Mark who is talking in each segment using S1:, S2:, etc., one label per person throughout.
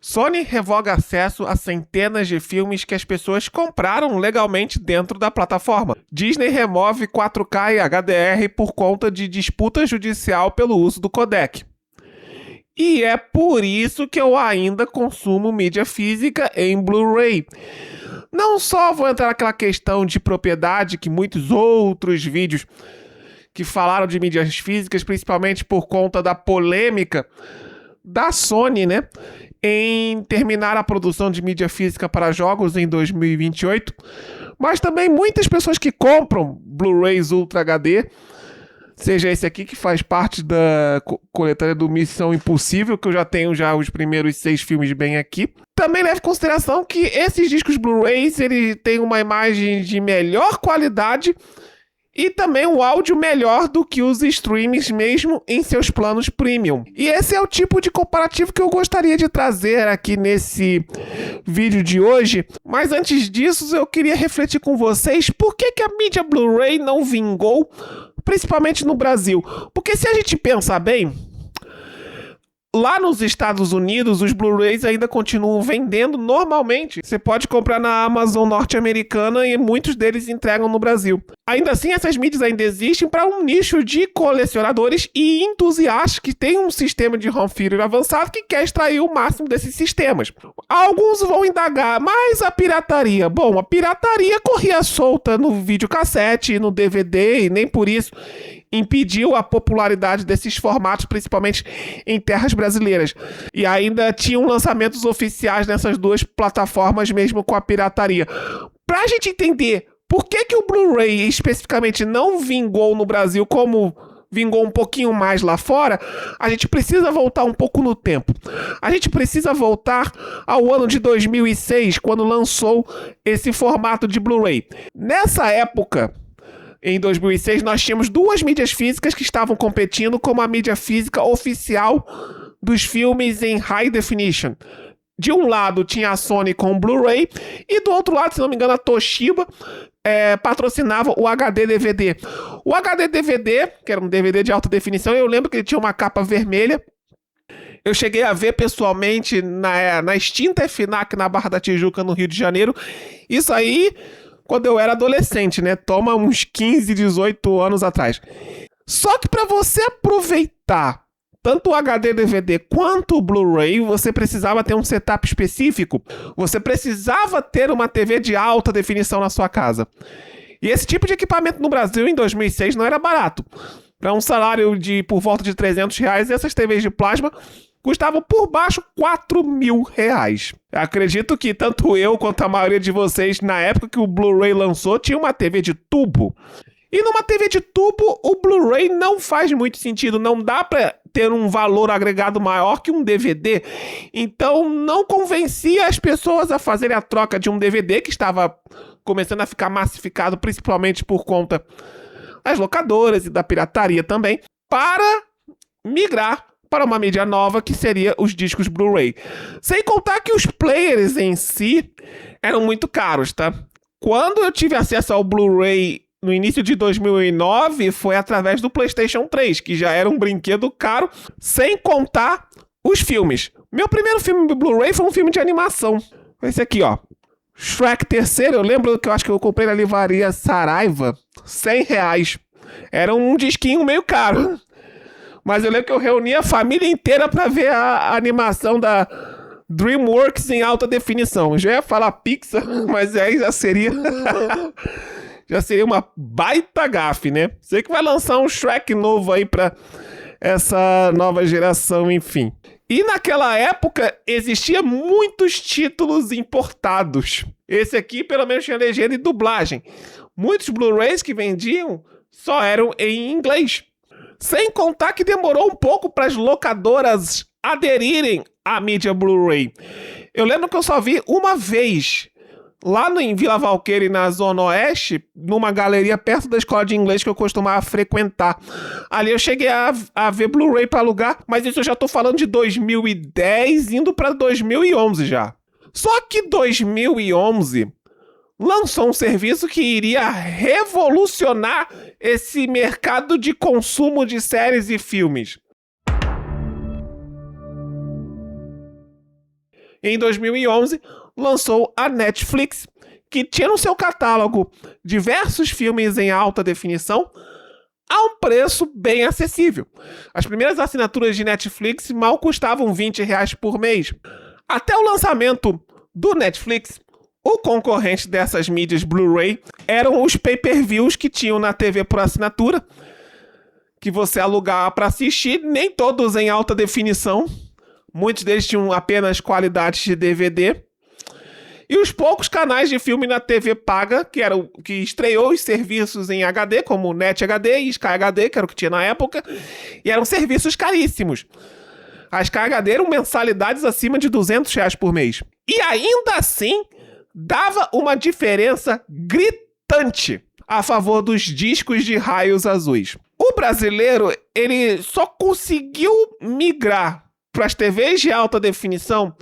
S1: Sony revoga acesso a centenas de filmes que as pessoas compraram legalmente dentro da plataforma. Disney remove 4K e HDR por conta de disputa judicial pelo uso do codec. E é por isso que eu ainda consumo mídia física em Blu-ray. Não só vou entrar naquela questão de propriedade que muitos outros vídeos que falaram de mídias físicas, principalmente por conta da polêmica da Sony, né, em terminar a produção de mídia física para jogos em 2028, mas também muitas pessoas que compram Blu-rays Ultra HD, seja esse aqui que faz parte da coletânea do Missão Impossível, que eu já tenho os primeiros 6 filmes bem aqui. Também leva em consideração que esses discos Blu-rays ele tem uma imagem de melhor qualidade e também um áudio melhor do que os streamings mesmo em seus planos premium. E esse é o tipo de comparativo que eu gostaria de trazer aqui nesse vídeo de hoje. Mas antes disso, eu queria refletir com vocês por que a mídia Blu-ray não vingou, principalmente no Brasil. Porque se a gente pensar bem, lá nos Estados Unidos, os Blu-rays ainda continuam vendendo normalmente. Você pode comprar na Amazon norte-americana e muitos deles entregam no Brasil. Ainda assim, essas mídias ainda existem para um nicho de colecionadores e entusiastas que tem um sistema de home theater avançado que quer extrair o máximo desses sistemas. Alguns vão indagar, mas a pirataria? Bom, a pirataria corria solta no videocassete e no DVD e nem por isso impediu a popularidade desses formatos, principalmente em terras brasileiras. E ainda tinham lançamentos oficiais nessas duas plataformas, mesmo com a pirataria. Pra gente entender por que o Blu-ray especificamente não vingou no Brasil como vingou um pouquinho mais lá fora, a gente precisa voltar um pouco no tempo. A gente precisa voltar ao ano de 2006, quando lançou esse formato de Blu-ray. Nessa época, em 2006, nós tínhamos duas mídias físicas que estavam competindo como a mídia física oficial dos filmes em High Definition. De um lado tinha a Sony com o Blu-ray e do outro lado, se não me engano, a Toshiba patrocinava o HD DVD. O HD DVD, que era um DVD de alta definição, eu lembro que ele tinha uma capa vermelha. Eu cheguei a ver pessoalmente na extinta FNAC na Barra da Tijuca, no Rio de Janeiro. Isso aí quando eu era adolescente, né? Toma uns 15, 18 anos atrás. Só que para você aproveitar tanto o HD DVD quanto o Blu-ray, você precisava ter um setup específico. Você precisava ter uma TV de alta definição na sua casa. E esse tipo de equipamento no Brasil em 2006 não era barato. Para um salário de por volta de R$300, essas TVs de plasma custavam por baixo R$4.000. Acredito que tanto eu quanto a maioria de vocês, na época que o Blu-ray lançou, tinha uma TV de tubo. E numa TV de tubo, o Blu-ray não faz muito sentido, não dá para ter um valor agregado maior que um DVD. Então não convencia as pessoas a fazerem a troca de um DVD, que estava começando a ficar massificado, principalmente por conta das locadoras e da pirataria também, para migrar para uma mídia nova, que seria os discos Blu-ray. Sem contar que os players em si eram muito caros, tá? Quando eu tive acesso ao Blu-ray no início de 2009, foi através do PlayStation 3, que já era um brinquedo caro, sem contar os filmes. Meu primeiro filme do Blu-ray foi um filme de animação. Esse aqui, ó. Shrek 3º, eu lembro que eu acho que eu comprei na livraria Saraiva, R$100. Era um disquinho meio caro. Mas eu lembro que eu reuni a família inteira pra ver a animação da DreamWorks em alta definição. Eu já ia falar Pixar, mas aí já seria já seria uma baita gafe, né? Sei que vai lançar um Shrek novo aí pra essa nova geração, enfim. E naquela época existia muitos títulos importados. Esse aqui pelo menos tinha legenda e dublagem. Muitos Blu-rays que vendiam só eram em inglês. Sem contar que demorou um pouco para as locadoras aderirem à mídia Blu-ray. Eu lembro que eu só vi uma vez, lá em Vila Valqueire, na Zona Oeste, numa galeria perto da escola de inglês que eu costumava frequentar. Ali eu cheguei a ver Blu-ray para alugar, mas isso eu já tô falando de 2010, indo para 2011 já. Só que 2011 lançou um serviço que iria revolucionar esse mercado de consumo de séries e filmes. Em 2011, lançou a Netflix, que tinha no seu catálogo diversos filmes em alta definição a um preço bem acessível. As primeiras assinaturas de Netflix mal custavam R$20 por mês. Até o lançamento do Netflix, o concorrente dessas mídias Blu-ray eram os pay-per-views que tinham na TV por assinatura, que você alugava para assistir, nem todos em alta definição. Muitos deles tinham apenas qualidade de DVD. E os poucos canais de filme na TV paga, que estreou os serviços em HD, como Net HD e Sky HD, que era o que tinha na época, e eram serviços caríssimos. A Sky HD eram mensalidades acima de R$200 por mês. E ainda assim, dava uma diferença gritante a favor dos discos de raios azuis. O brasileiro, ele só conseguiu migrar para as TVs de alta definição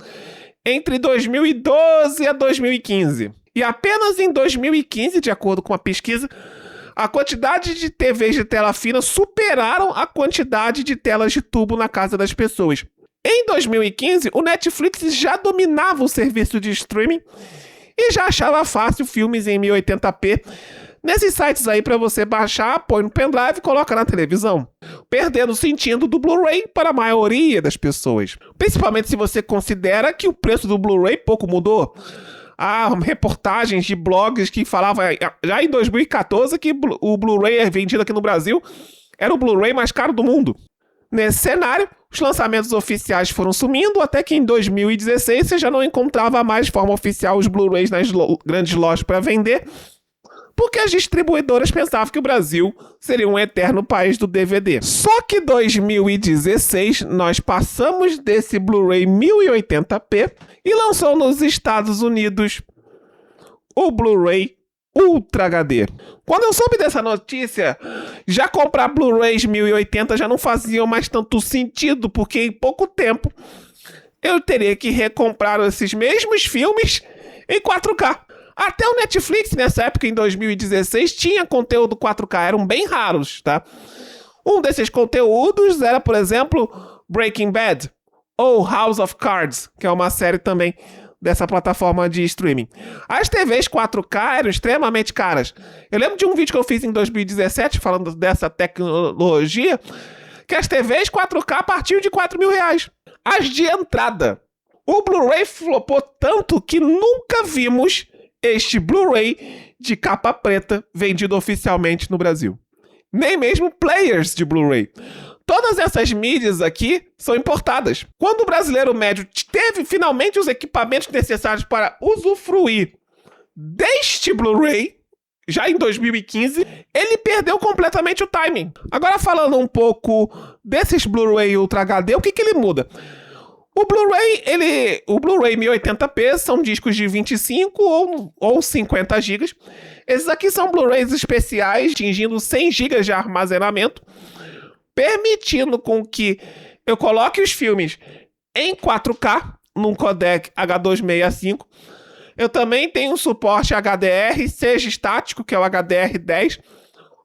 S1: entre 2012 a 2015. E apenas em 2015, de acordo com a pesquisa, a quantidade de TVs de tela fina superaram a quantidade de telas de tubo na casa das pessoas. Em 2015, o Netflix já dominava o serviço de streaming e já achava fácil filmes em 1080p nesses sites aí para você baixar, põe no pendrive e coloca na televisão, perdendo o sentido do Blu-ray para a maioria das pessoas. Principalmente se você considera que o preço do Blu-ray pouco mudou. Há reportagens de blogs que falavam já em 2014 que o Blu-ray vendido aqui no Brasil era o Blu-ray mais caro do mundo. Nesse cenário, os lançamentos oficiais foram sumindo até que em 2016 você já não encontrava mais de forma oficial os Blu-rays nas grandes lojas para vender, porque as distribuidoras pensavam que o Brasil seria um eterno país do DVD. Só que em 2016 nós passamos desse Blu-ray 1080p e lançou nos Estados Unidos o Blu-ray Ultra HD. Quando eu soube dessa notícia, já comprar Blu-rays 1080 já não fazia mais tanto sentido, porque em pouco tempo eu teria que recomprar esses mesmos filmes em 4K. Até o Netflix, nessa época, em 2016, tinha conteúdo 4K, eram bem raros, tá? Um desses conteúdos era, por exemplo, Breaking Bad, ou House of Cards, que é uma série também dessa plataforma de streaming. As TVs 4K eram extremamente caras. Eu lembro de um vídeo que eu fiz em 2017, falando dessa tecnologia, que as TVs 4K partiam de R$4.000. As de entrada. O Blu-ray flopou tanto que nunca vimos este Blu-ray de capa preta vendido oficialmente no Brasil. Nem mesmo players de Blu-ray. Todas essas mídias aqui são importadas. Quando o brasileiro médio teve finalmente os equipamentos necessários para usufruir deste Blu-ray, já em 2015, ele perdeu completamente o timing. Agora falando um pouco desses Blu-ray Ultra HD, o que ele muda? O Blu-ray 1080p são discos de 25 ou 50 GB. Esses aqui são Blu-rays especiais, atingindo 100 GB de armazenamento, permitindo com que eu coloque os filmes em 4K, num codec H265. Eu também tenho suporte HDR, seja estático, que é o HDR10,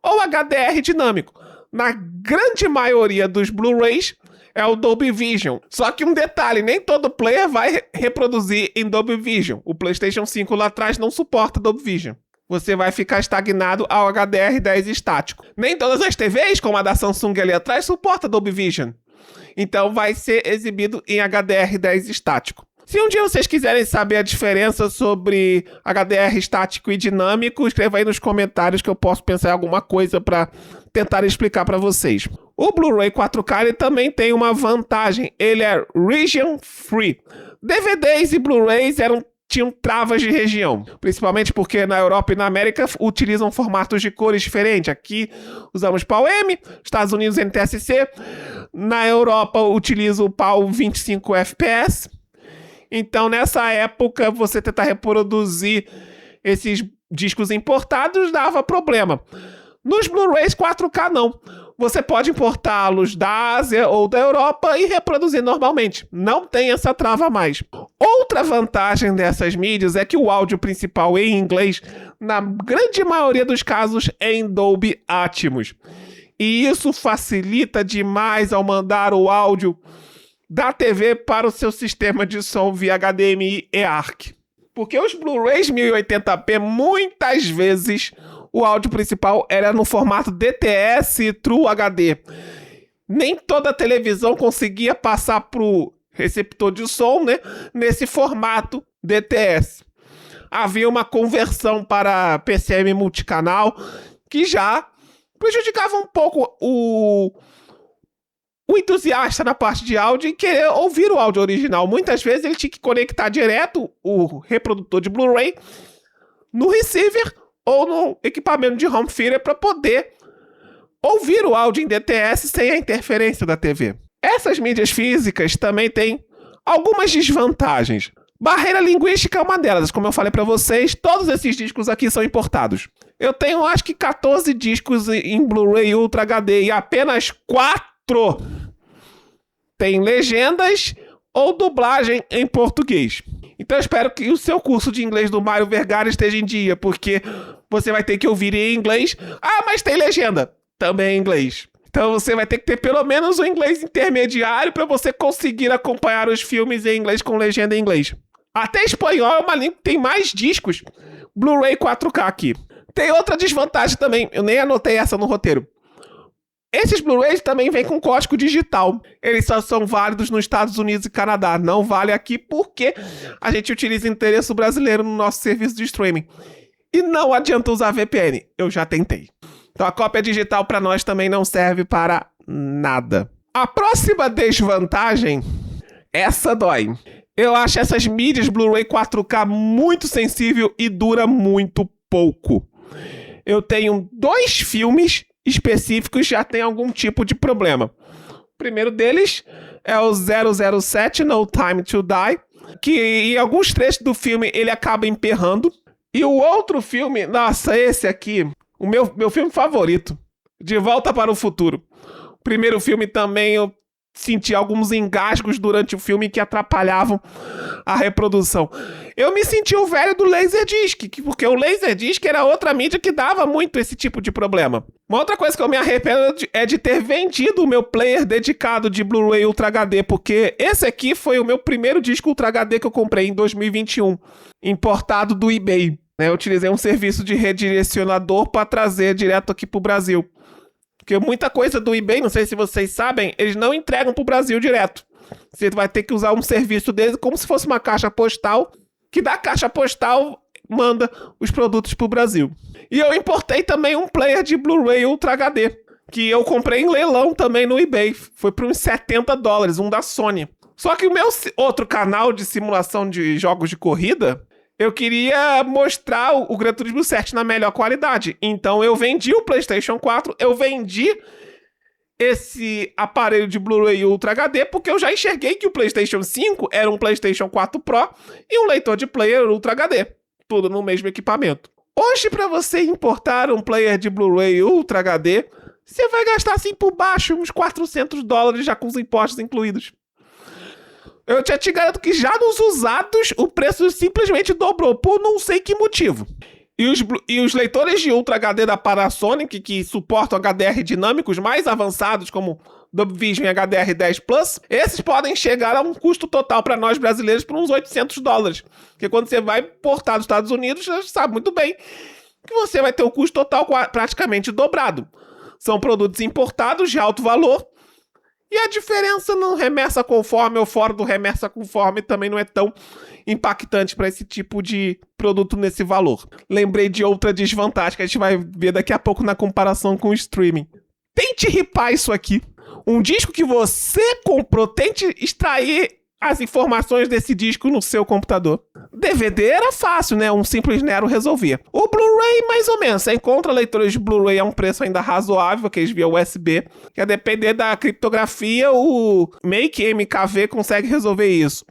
S1: ou HDR dinâmico. Na grande maioria dos Blu-rays, é o Dolby Vision. Só que um detalhe, nem todo player vai reproduzir em Dolby Vision. O PlayStation 5 lá atrás não suporta Dolby Vision. Você vai ficar estagnado ao HDR10 estático. Nem todas as TVs, como a da Samsung ali atrás, suporta Dolby Vision. Então vai ser exibido em HDR10 estático. Se um dia vocês quiserem saber a diferença sobre HDR estático e dinâmico, escreva aí nos comentários que eu posso pensar em alguma coisa para tentar explicar para vocês. O Blu-ray 4K ele também tem uma vantagem, ele é region free. DVDs e Blu-rays tinham travas de região, principalmente porque na Europa e na América utilizam formatos de cores diferentes. Aqui usamos PAL-M, Estados Unidos NTSC, na Europa utiliza o PAL 25 FPS. Então nessa época você tentar reproduzir esses discos importados dava problema. Nos Blu-rays 4K não. Você pode importá-los da Ásia ou da Europa e reproduzir normalmente. Não tem essa trava mais. Outra vantagem dessas mídias é que o áudio principal em inglês, na grande maioria dos casos, é em Dolby Atmos. E isso facilita demais ao mandar o áudio da TV para o seu sistema de som via HDMI e ARC. Porque os Blu-rays 1080p, muitas vezes, o áudio principal era no formato DTS True HD. Nem toda televisão conseguia passar pro receptor de som, né, nesse formato DTS. Havia uma conversão para PCM multicanal que já prejudicava um pouco o entusiasta na parte de áudio e querer ouvir o áudio original. Muitas vezes ele tinha que conectar direto o reprodutor de Blu-ray no receiver ou no equipamento de home theater para poder ouvir o áudio em DTS sem a interferência da TV. Essas mídias físicas também têm algumas desvantagens. Barreira linguística é uma delas. Como eu falei para vocês, todos esses discos aqui são importados. Eu tenho acho que 14 discos em Blu-ray Ultra HD e apenas 4 tem legendas ou dublagem em português. Então eu espero que o seu curso de inglês do Mário Vergara esteja em dia, porque você vai ter que ouvir em inglês. Ah, mas tem legenda. Também em inglês. Então você vai ter que ter pelo menos um inglês intermediário para você conseguir acompanhar os filmes em inglês com legenda em inglês. Até espanhol é uma língua que tem mais discos Blu-ray 4K aqui. Tem outra desvantagem também, eu nem anotei essa no roteiro. Esses Blu-rays também vêm com código digital. Eles só são válidos nos Estados Unidos e Canadá. Não vale aqui porque a gente utiliza endereço brasileiro no nosso serviço de streaming. E não adianta usar VPN. Eu já tentei. Então a cópia digital para nós também não serve para nada. A próxima desvantagem, essa dói. Eu acho essas mídias Blu-ray 4K muito sensível e dura muito pouco. Eu tenho 2 filmes específicos que já tem algum tipo de problema. O primeiro deles é o 007 No Time to Die, que em alguns trechos do filme ele acaba emperrando. E o outro filme, nossa, esse aqui, o meu filme favorito, De Volta para o Futuro. O primeiro filme também eu senti alguns engasgos durante o filme que atrapalhavam a reprodução. Eu me senti o velho do Laserdisc, porque o Laserdisc era outra mídia que dava muito esse tipo de problema. Uma outra coisa que eu me arrependo é de ter vendido o meu player dedicado de Blu-ray Ultra HD, porque esse aqui foi o meu primeiro disco Ultra HD que eu comprei em 2021, importado do eBay. Eu utilizei um serviço de redirecionador para trazer direto aqui pro Brasil. Porque muita coisa do eBay, não sei se vocês sabem, eles não entregam pro Brasil direto. Você vai ter que usar um serviço deles como se fosse uma caixa postal, que da caixa postal manda os produtos pro Brasil. E eu importei também um player de Blu-ray Ultra HD, que eu comprei em leilão também no eBay. Foi por uns $70, um da Sony. Só que o meu outro canal de simulação de jogos de corrida, eu queria mostrar o Gran Turismo 7 na melhor qualidade. Então eu vendi o PlayStation 4, eu vendi esse aparelho de Blu-ray Ultra HD, porque eu já enxerguei que o PlayStation 5 era um PlayStation 4 Pro e um leitor de player Ultra HD. Tudo no mesmo equipamento. Hoje, para você importar um player de Blu-ray Ultra HD, você vai gastar assim por baixo uns $400 já com os impostos incluídos. Eu já te garanto que já nos usados o preço simplesmente dobrou, por não sei que motivo. E os leitores de Ultra HD da Panasonic, que suportam HDR dinâmicos mais avançados, como Dolby Vision e HDR10 Plus, esses podem chegar a um custo total para nós brasileiros por uns $800. Porque quando você vai importar dos Estados Unidos, você sabe muito bem que você vai ter o custo total praticamente dobrado. São produtos importados de alto valor, e a diferença no remessa conforme ou fora do remessa conforme também não é tão impactante para esse tipo de produto nesse valor. Lembrei de outra desvantagem que a gente vai ver daqui a pouco na comparação com o streaming. Tente ripar isso aqui. Um disco que você comprou, tente extrair as informações desse disco no seu computador. DVD era fácil, né? Um simples Nero resolvia. O Blu-ray, mais ou menos. Você encontra leitores de Blu-ray a um preço ainda razoável, aqueles via USB, que a depender da criptografia, o Make MKV consegue resolver isso.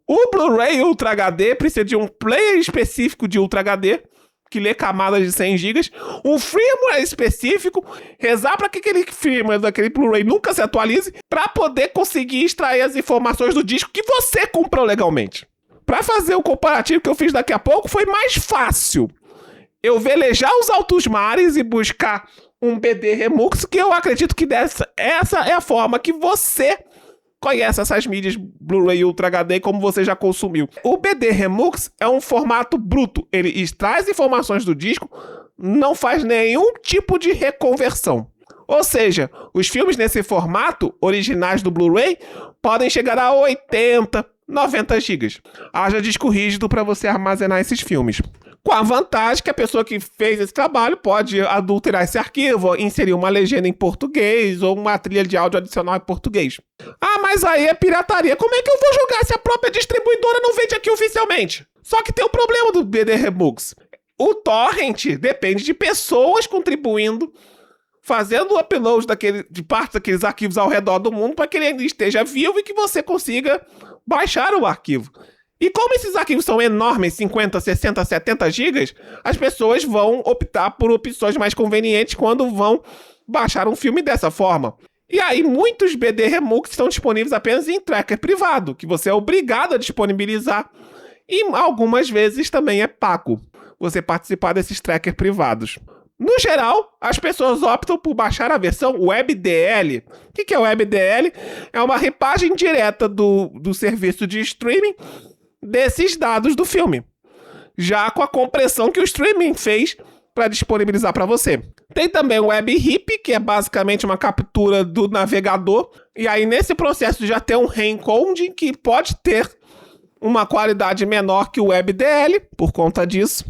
S1: O Blu-ray Ultra HD precisa de um player específico de Ultra HD, que lê camadas de 100 GB, um firmware específico, rezar para que aquele firmware daquele Blu-ray nunca se atualize, para poder conseguir extrair as informações do disco que você comprou legalmente. Para fazer o comparativo que eu fiz daqui a pouco, foi mais fácil eu velejar os altos mares e buscar um BD Remux, que eu acredito que essa é a forma que você conhece essas mídias Blu-ray Ultra HD como você já consumiu. O BD Remux é um formato bruto. Ele extrai informações do disco, não faz nenhum tipo de reconversão. Ou seja, os filmes nesse formato, originais do Blu-ray, podem chegar a 80, 90 GB. Haja disco rígido para você armazenar esses filmes. Com a vantagem que a pessoa que fez esse trabalho pode adulterar esse arquivo, inserir uma legenda em português ou uma trilha de áudio adicional em português. Ah, mas aí é pirataria. Como é que eu vou jogar se a própria distribuidora não vende aqui oficialmente? Só que tem um problema do BD Remux. O torrent depende de pessoas contribuindo, fazendo o upload de parte daqueles arquivos ao redor do mundo para que ele ainda esteja vivo e que você consiga baixar o arquivo. E como esses arquivos são enormes, 50, 60, 70 GB, as pessoas vão optar por opções mais convenientes quando vão baixar um filme dessa forma. E aí muitos BD Remux estão disponíveis apenas em tracker privado, que você é obrigado a disponibilizar, e algumas vezes também é pago você participar desses trackers privados. No geral, as pessoas optam por baixar a versão WebDL. O que é o WebDL? É uma ripagem direta do serviço de streaming desses dados do filme, já com a compressão que o streaming fez para disponibilizar para você. Tem também o WebRip, que é basicamente uma captura do navegador, e aí nesse processo já tem um reencoding que pode ter uma qualidade menor que o WebDL por conta disso.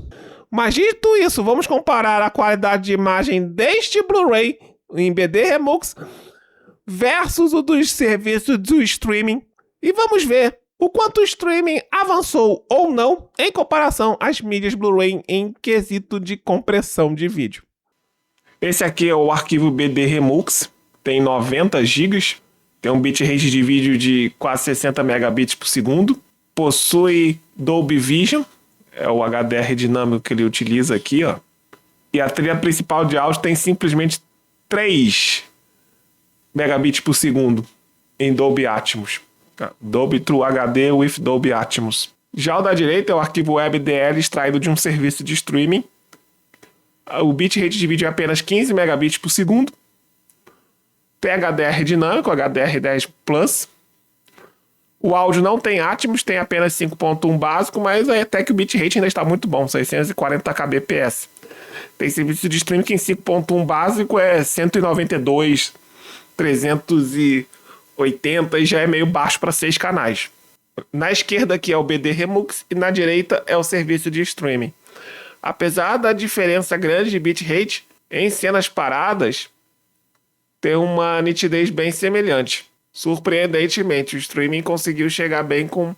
S1: Mas dito isso, vamos comparar a qualidade de imagem deste Blu-ray em BD Remux versus o dos serviços do streaming e vamos ver o quanto o streaming avançou ou não em comparação às mídias Blu-ray em quesito de compressão de vídeo. Esse aqui é o arquivo BD Remux, tem 90 GB, tem um bitrate de vídeo de quase 60 megabits por segundo, possui Dolby Vision, é o HDR dinâmico que ele utiliza aqui, ó. E a trilha principal de áudio tem simplesmente 3 megabits por segundo em Dolby Atmos. Dolby True HD with Dolby Atmos. Já o da direita é o arquivo WebDL extraído de um serviço de streaming. O bitrate de vídeo é apenas 15 megabits por segundo. Tem HDR dinâmico, HDR10 Plus. O áudio não tem Atmos, tem apenas 5.1 básico, mas até que o bitrate ainda está muito bom, 640 kbps. Tem serviço de streaming que em 5.1 básico é 192, 380 e já é meio baixo para 6 canais. Na esquerda aqui é o BD Remux e na direita é o serviço de streaming. Apesar da diferença grande de bitrate, em cenas paradas tem uma nitidez bem semelhante. Surpreendentemente, o streaming conseguiu chegar bem com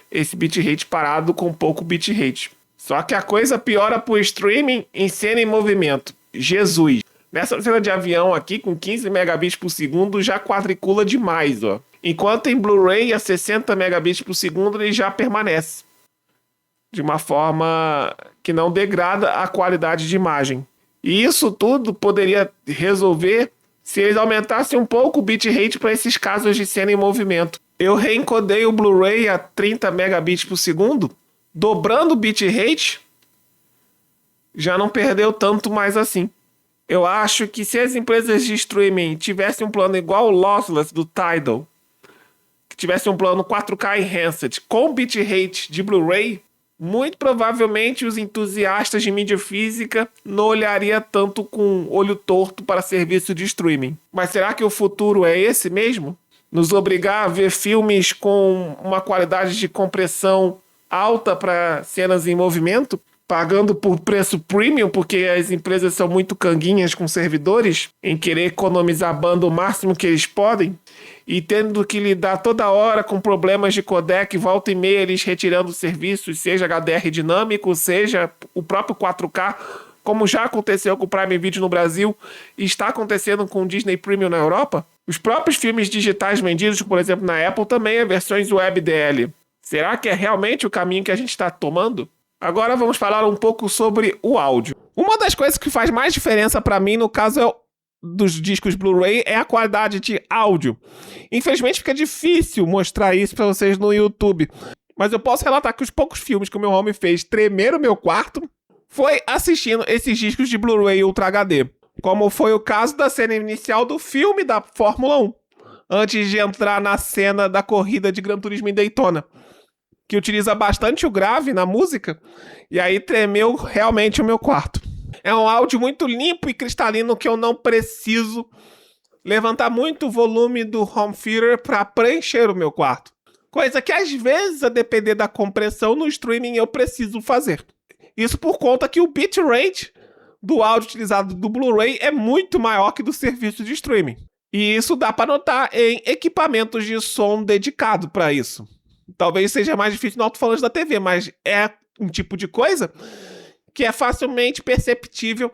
S1: esse bitrate parado com pouco bitrate. Só que a coisa piora pro streaming em cena em movimento. Jesus! Nessa cena de avião aqui, com 15 megabits por segundo, já quadricula demais, ó. Enquanto em Blu-ray a 60 megabits por segundo ele já permanece. De uma forma que não degrada a qualidade de imagem. E isso tudo poderia resolver se eles aumentassem um pouco o bitrate para esses casos de cena em movimento. Eu reencodei o Blu-ray a 30 megabits por segundo, dobrando o bitrate, já não perdeu tanto mais assim. Eu acho que se as empresas de streaming tivessem um plano igual o Lossless do Tidal, que tivesse um plano 4K Enhanced com bitrate de Blu-ray, muito provavelmente os entusiastas de mídia física não olhariam tanto com olho torto para serviço de streaming. Mas será que o futuro é esse mesmo? Nos obrigar a ver filmes com uma qualidade de compressão alta para cenas em movimento? Pagando por preço premium, porque as empresas são muito canguinhas com servidores, em querer economizar banda o máximo que eles podem, e tendo que lidar toda hora com problemas de codec, volta e meia eles retirando serviços, seja HDR dinâmico, seja o próprio 4K, como já aconteceu com o Prime Video no Brasil e está acontecendo com o Disney Premium na Europa. Os próprios filmes digitais vendidos, por exemplo, na Apple, também é versões WebDL. Será que é realmente o caminho que a gente está tomando? Agora vamos falar um pouco sobre o áudio. Uma das coisas que faz mais diferença para mim, no caso dos discos Blu-ray, é a qualidade de áudio. Infelizmente fica difícil mostrar isso para vocês no YouTube. Mas eu posso relatar que os poucos filmes que o meu home fez tremer o meu quarto foi assistindo esses discos de Blu-ray Ultra HD. Como foi o caso da cena inicial do filme da Fórmula 1. antes de entrar na cena da corrida de Gran Turismo em Daytona, que utiliza bastante o grave na música, e aí tremeu realmente o meu quarto. É um áudio muito limpo e cristalino que eu não preciso levantar muito o volume do home theater para preencher o meu quarto. Coisa que às vezes, a depender da compressão no streaming, eu preciso fazer. Isso por conta que o bitrate do áudio utilizado do Blu-ray é muito maior que do serviço de streaming. E isso dá para notar em equipamentos de som dedicado para isso. Talvez seja mais difícil no alto-falante da TV, mas é um tipo de coisa que é facilmente perceptível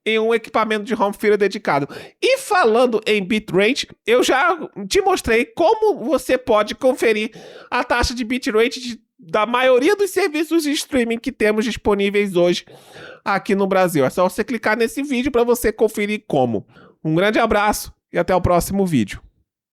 S1: em um equipamento de home theater dedicado. E falando em bitrate, eu já te mostrei como você pode conferir a taxa de bitrate da maioria dos serviços de streaming que temos disponíveis hoje aqui no Brasil. É só você clicar nesse vídeo para você conferir como. Um grande abraço e até o próximo vídeo.